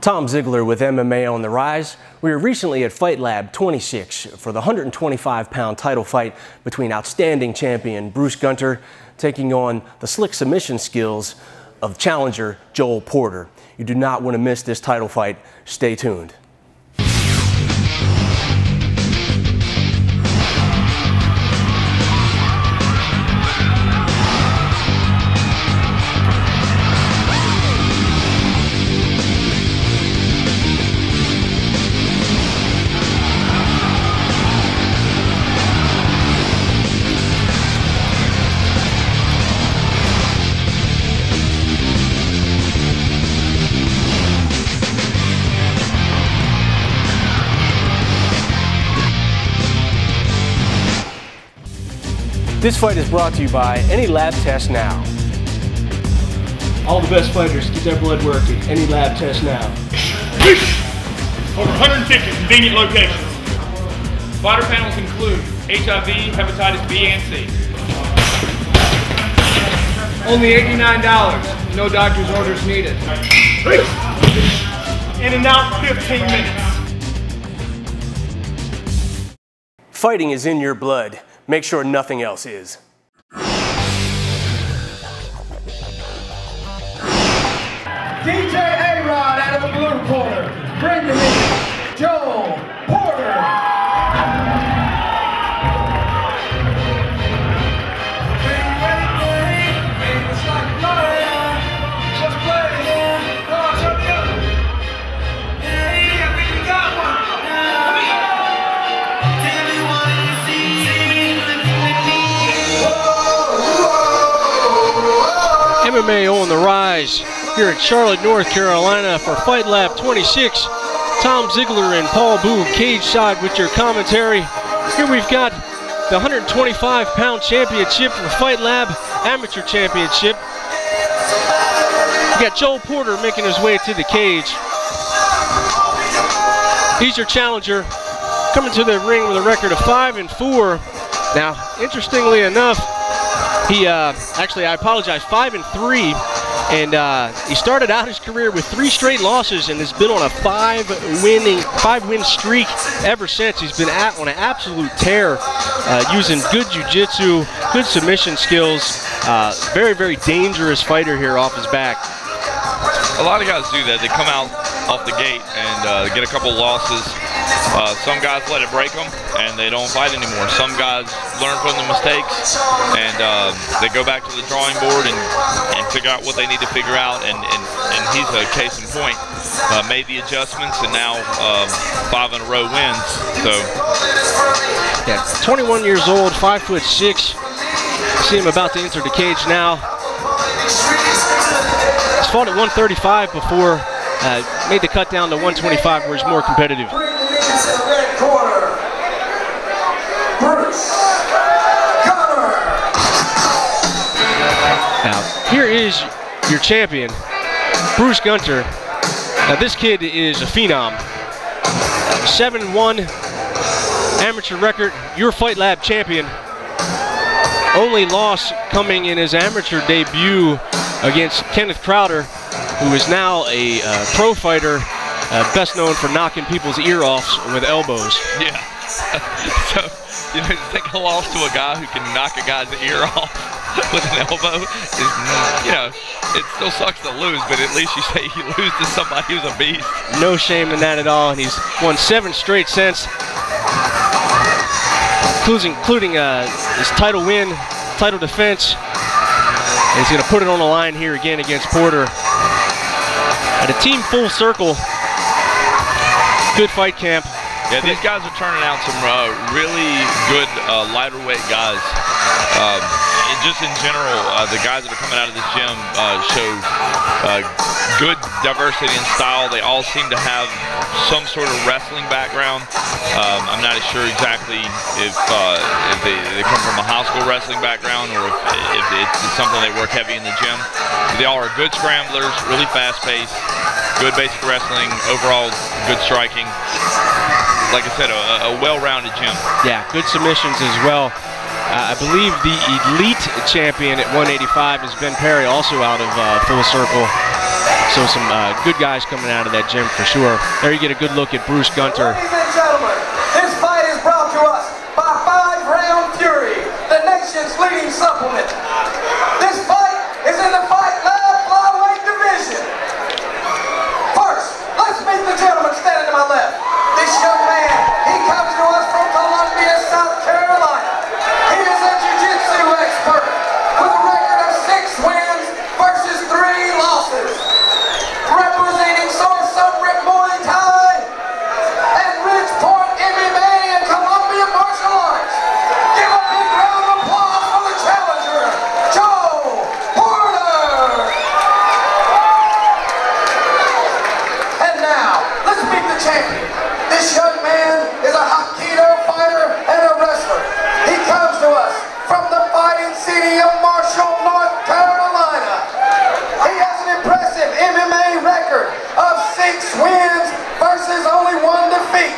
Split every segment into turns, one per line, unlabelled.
Tom Ziegler with MMA On the Rise. We were recently at Fight Lab 26 for the 125-pound title fight between outstanding champion Bruce Gunter taking on the slick submission skills of challenger Joel Porter. You do not want to miss this title fight. Stay tuned. This fight is brought to you by Any Lab Test Now. All the best fighters get their blood working. Any Lab Test Now.
Over 150 convenient locations. Fighter panels include HIV, hepatitis B and C. Only $89. No doctor's orders needed. In and out 15 minutes.
Fighting is in your blood. Make sure nothing else is.
DJ A-Rod out of the blue corner. Bring him in. Joel Porter.
MMA On the Rise here in Charlotte, North Carolina for Fight Lab 26. Tom Ziegler and Paul Boo cage side with your commentary. Here we've got the 125-pound championship for Fight Lab Amateur Championship. We got Joel Porter making his way to the cage. He's your challenger, coming to the ring with a record of 5-4. Now, interestingly enough, he actually, I apologize, 5-3, and he started out his career with 3 straight losses and has been on a 5-win streak ever since. He's been on an absolute tear, using good jiu-jitsu, good submission skills. Very, very dangerous fighter here off his back.
A lot of guys do that. They come out off the gate and get a couple losses. Some guys let it break them and they don't fight anymore. Some guys learn from the mistakes and they go back to the drawing board and figure out what they need to figure out, and he's a case in point. Made the adjustments and now 5 in a row wins. So
yeah, 21 years old, 5'6". See him about to enter the cage now. He's fought at 135 before, made the cut down to 125 where he's more competitive. Now, here is your champion, Bruce Gunter. Now, this kid is a phenom. 7-1 amateur record, your Fight Lab champion. Only loss coming in his amateur debut against Kenneth Crowder, who is now a pro fighter, best known for knocking people's ear-offs with elbows.
yeah, so you know, take a loss to a guy who can knock a guy's ear off with an elbow is, you know, it still sucks to lose, but at least you say you lose to somebody who's a beast.
No shame in that at all, and he's won 7 straight since, including his title win, title defense. And he's going to put it on the line here again against Porter. At a team full circle, good fight camp.
Yeah, these guys are turning out some really good lighter weight guys. Just in general, the guys that are coming out of this gym show good diversity in style. They all seem to have some sort of wrestling background. I'm not sure exactly if they come from a high school wrestling background or if it's something they work heavy in the gym. But they all are good scramblers, really fast-paced, good basic wrestling, overall good striking. Like I said, a well-rounded gym. Yeah,
good submissions as well. I believe the elite champion at 185 is Ben Perry, also out of Full Circle. So some good guys coming out of that gym for sure. There you get a good look at Bruce Gunter.
Ladies and gentlemen, this fight is brought to us by 5 Round Fury, the nation's leading supplement. This fight is in the Fight Lab flyweight division. First, let's meet the gentleman standing to my left. This young man, he comes to us from Columbia, South Carolina. He is a jiu-jitsu expert with a record of 6 wins versus 3 losses. Representing Source Muay Thai and Ridgeport MMA and Columbia Martial Arts. Give a big round of applause for the challenger, Joel Porter. And now, let's meet the champion. This young man is a Hapkido fighter and a wrestler. He comes to us from the fighting city of Marshall, North Carolina. He has an impressive MMA record of 6 wins versus only 1 defeat.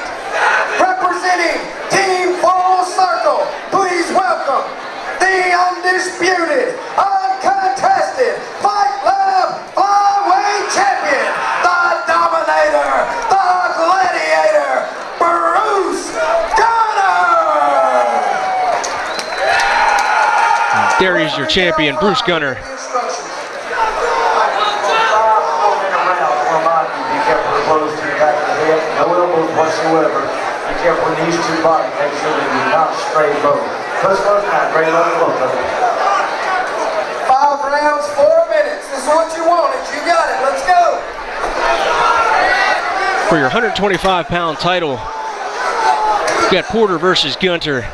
Representing Team Full Circle, please welcome the undisputed, uncontested Fight Lab flyweight champion, the Dominator, the Gladiator, Bruce Gunter!
There is your champion, Bruce Gunter.
No elbows whatsoever. Be careful with these 2 bodies. Make sure that you not stray both. First one, now, great on both of them.
5 rounds, 4 minutes. This is what you wanted. You got it. Let's go.
For your 125-pound title, we've got Porter versus Gunter.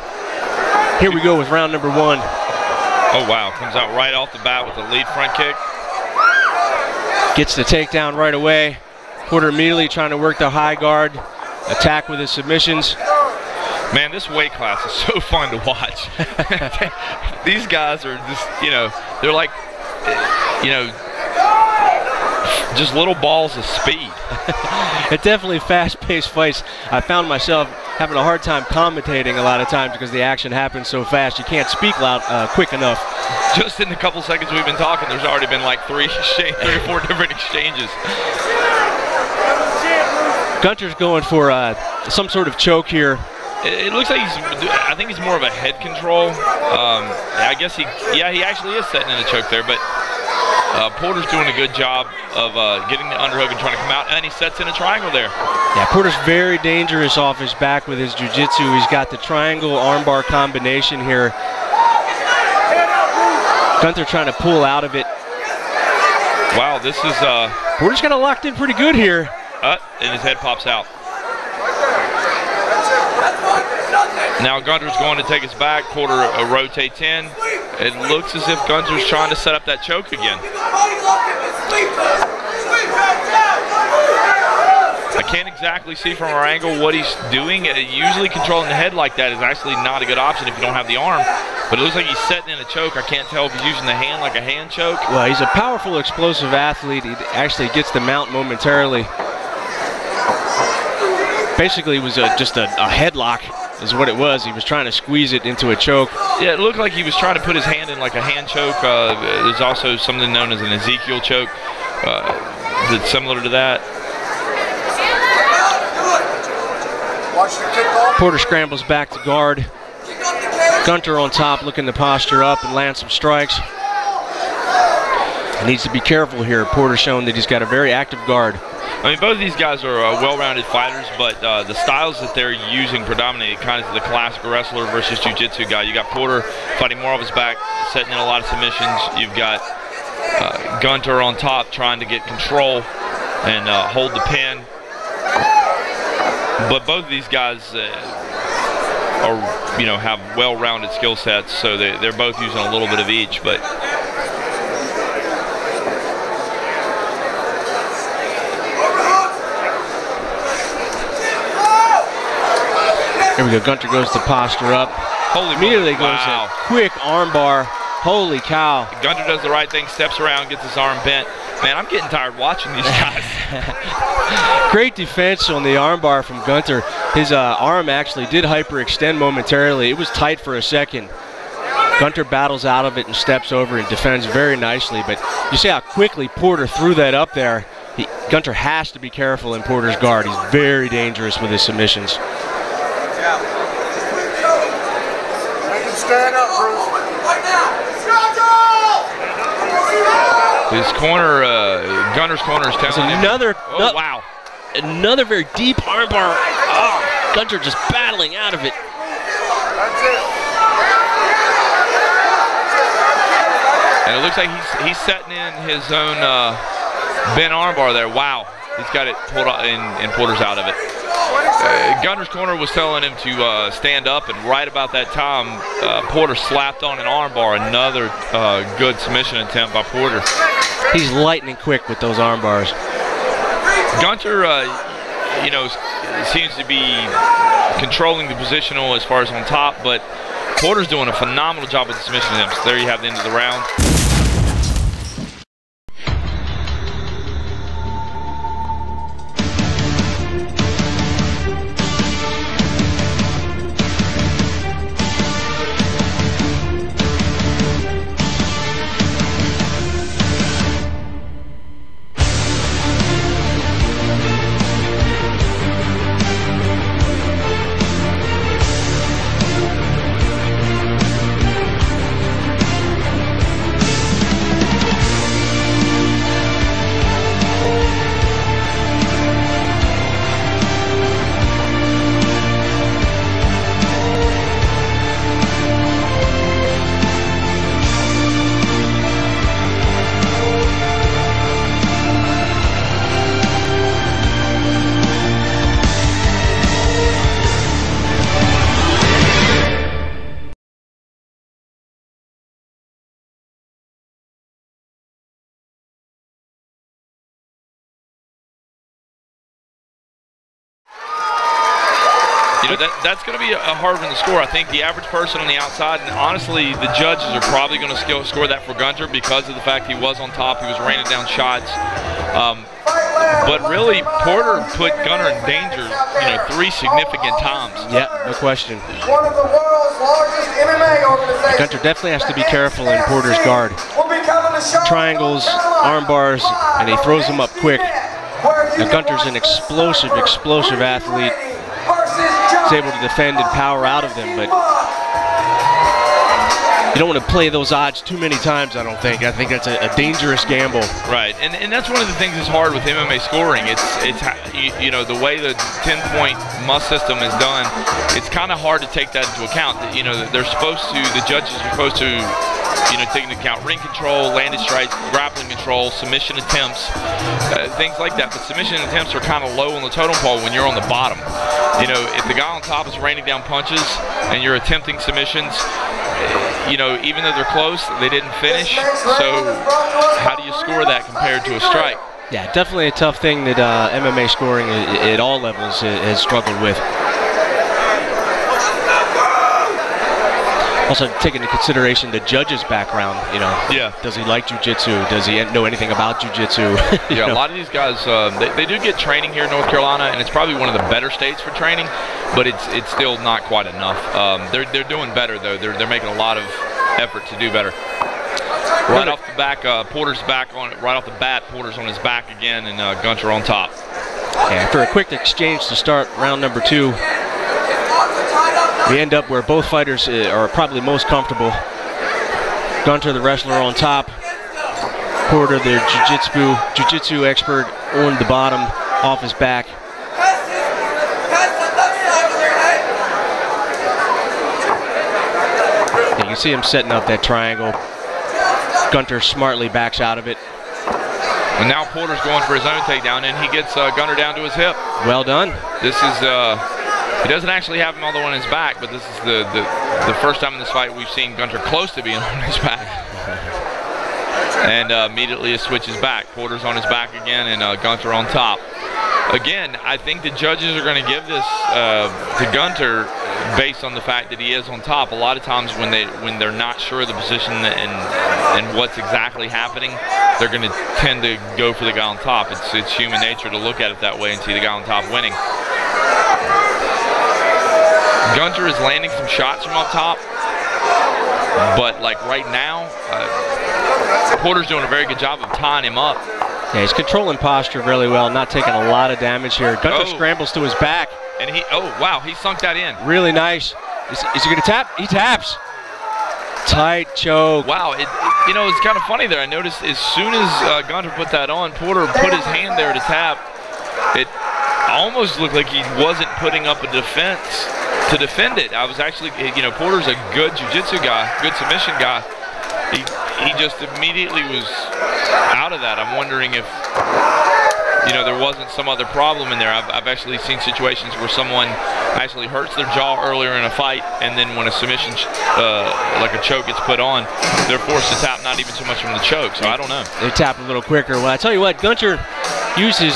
Here we go with round number 1.
Oh, wow. Comes out right off the bat with a lead front kick.
Gets the takedown right away. Porter immediately trying to work the high guard, attack with his submissions.
Man, this weight class is so fun to watch. These guys are just, you know, they're like, you know, just little balls of speed.
It's definitely fast-paced fights. I found myself having a hard time commentating a lot of times because the action happens so fast. You can't speak loud quick enough.
Just in the couple seconds we've been talking, there's already been like 3 or 4 different exchanges.
Gunter's going for some sort of choke here.
It looks like I think he's more of a head control. I guess he actually is setting in a choke there, but Porter's doing a good job of getting the underhook and trying to come out, and then he sets in a triangle there.
Yeah, Porter's very dangerous off his back with his jiu-jitsu. He's got the triangle armbar combination here. Gunter trying to pull out of it.
Wow, this is
Porter's got it locked in pretty good here.
And his head pops out. Now Gunter's going to take his back. Porter rotates in. It looks as if Gunter's trying to set up that choke again. I can't exactly see from our angle what he's doing. Usually controlling the head like that is actually not a good option if you don't have the arm. But it looks like he's setting in a choke. I can't tell if he's using the hand like a hand choke.
Well, he's a powerful, explosive athlete. He actually gets the mount momentarily. Basically, it was just a headlock is what it was. He was trying to squeeze it into a choke.
Yeah, it looked like he was trying to put his hand in like a hand choke. There's also something known as an Ezekiel choke that's similar to that.
Porter scrambles back to guard. Gunter on top, looking to posture up and land some strikes. He needs to be careful here. Porter showing that he's got a very active guard.
I mean, both of these guys are well-rounded fighters, but the styles that they're using predominate kind of the classic wrestler versus jiu-jitsu guy. You got Porter fighting more off his back, setting in a lot of submissions. You've got Gunter on top trying to get control and hold the pin. But both of these guys are, you know, have well-rounded skill sets, so they're both using a little bit of each. But
here we go. Gunter goes to posture up. Immediately goes a quick armbar. Holy cow.
Gunter does the right thing, steps around, gets his arm bent. Man, I'm getting tired watching these guys.
Great defense on the armbar from Gunter. His arm actually did hyperextend momentarily. It was tight for a second. Gunter battles out of it and steps over and defends very nicely. But you see how quickly Porter threw that up there. Gunter has to be careful in Porter's guard. He's very dangerous with his submissions.
Stand up, Bruce.
His corner, Gunter's corner is telling him.
Wow. Another very deep armbar. Oh, Gunter just battling out of it.
That's it.
And it looks like he's setting in his own bent armbar there. Wow. He's got it pulled out and Porter's out of it. Gunter's corner was telling him to stand up, and right about that time, Porter slapped on an armbar. Another good submission attempt by Porter.
He's lightning quick with those arm bars.
Gunter, you know, seems to be controlling the positional as far as on top, but Porter's doing a phenomenal job with the submission attempts. There you have the end of the round. You know, that's going to be a hard one to score. I think the average person on the outside, and honestly, the judges are probably going to score that for Gunter because of the fact he was on top, he was raining down shots. But really, Porter put Gunter in danger, you know, 3 significant times.
Yeah, no question.
One of the world's largest MMA organizations.
Gunter definitely has to be careful in Porter's guard. Triangles, arm bars, and he throws them up quick. Now Gunter's an explosive athlete. He's able to defend and power out of them, but you don't want to play those odds too many times, I don't think. I think that's a dangerous gamble.
Right, and that's one of the things that's hard with MMA scoring. It's you know, the way the 10-point must system is done, it's kind of hard to take that into account. You know, they're supposed to, the judges are supposed to, you know, take into account ring control, landed strikes, grappling control, submission attempts, things like that. But submission attempts are kind of low on the totem pole when you're on the bottom. You know, if the guy on top is raining down punches and you're attempting submissions, you know, even though they're close, they didn't finish. So how do you score that compared to a strike?
Yeah, definitely a tough thing that MMA scoring at all levels has struggled with. Also, take into consideration the judge's background, you know.
Yeah.
Does he like jiu-jitsu? Does he know anything about jiu-jitsu?
Yeah, a lot of these guys, they do get training here in North Carolina, and it's probably one of the better states for training, but it's still not quite enough. They're doing better, though. They're making a lot of effort to do better. Right off the back, Porter's back on it. Right off the bat, Porter's on his back again, and Gunter on top.
Yeah, after a quick exchange to start round number 2, we end up where both fighters are probably most comfortable. Gunter, the wrestler, on top. Porter, the jiu-jitsu expert, on the bottom, off his back. You can see him setting up that triangle. Gunter smartly backs out of it.
And now Porter's going for his own takedown, and he gets Gunter down to his hip.
Well done.
This is, he doesn't actually have him all the way on his back, but this is the first time in this fight we've seen Gunter close to being on his back. And immediately it switches back. Porter's on his back again, and Gunter on top. Again, I think the judges are going to give this to Gunter based on the fact that he is on top. A lot of times when they're not sure of the position and what's exactly happening, they're going to tend to go for the guy on top. It's human nature to look at it that way and see the guy on top winning. Gunter is landing some shots from up top, but like right now, Porter's doing a very good job of tying him up.
Yeah, he's controlling posture really well, not taking a lot of damage here. Gunter scrambles to his back.
And wow, he sunk that in.
Really nice. Is he going to tap? He taps. Tight choke.
Wow, you know, it's kind of funny there. I noticed as soon as Gunter put that on, Porter put his hand there to tap. It almost looked like he wasn't putting up a defense to defend it. I was actually, you know, Porter's a good jiu-jitsu guy, good submission guy. He just immediately was out of that. I'm wondering if, you know, there wasn't some other problem in there. I've actually seen situations where someone actually hurts their jaw earlier in a fight, and then when a submission, like a choke gets put on, they're forced to tap not even so much from the choke, so I don't know.
They tap a little quicker. Well, I tell you what, Gunter used his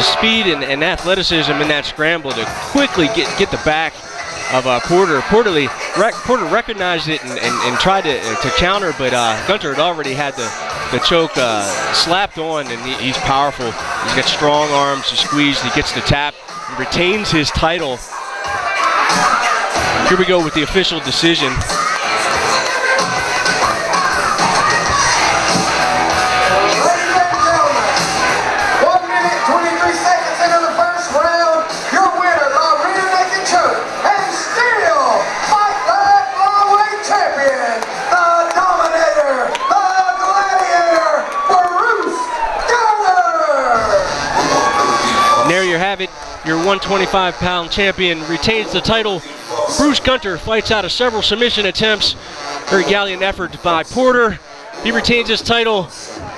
speed and athleticism in that scramble to quickly get the back of Porter. Porter recognized it and tried to counter, but Gunter had already had the choke slapped on, and he's powerful. He's got strong arms. He squeezed. He gets the tap. He retains his title. Here we go with the official decision. There you have it. Your 125-pound champion retains the title. Bruce Gunter fights out of several submission attempts. Very gallant effort by Porter. He retains his title.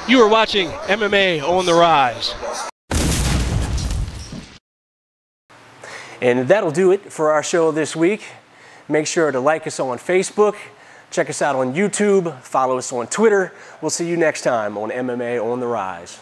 You are watching MMA on the Rise.
And that'll do it for our show this week. Make sure to like us on Facebook, check us out on YouTube, follow us on Twitter. We'll see you next time on MMA on the Rise.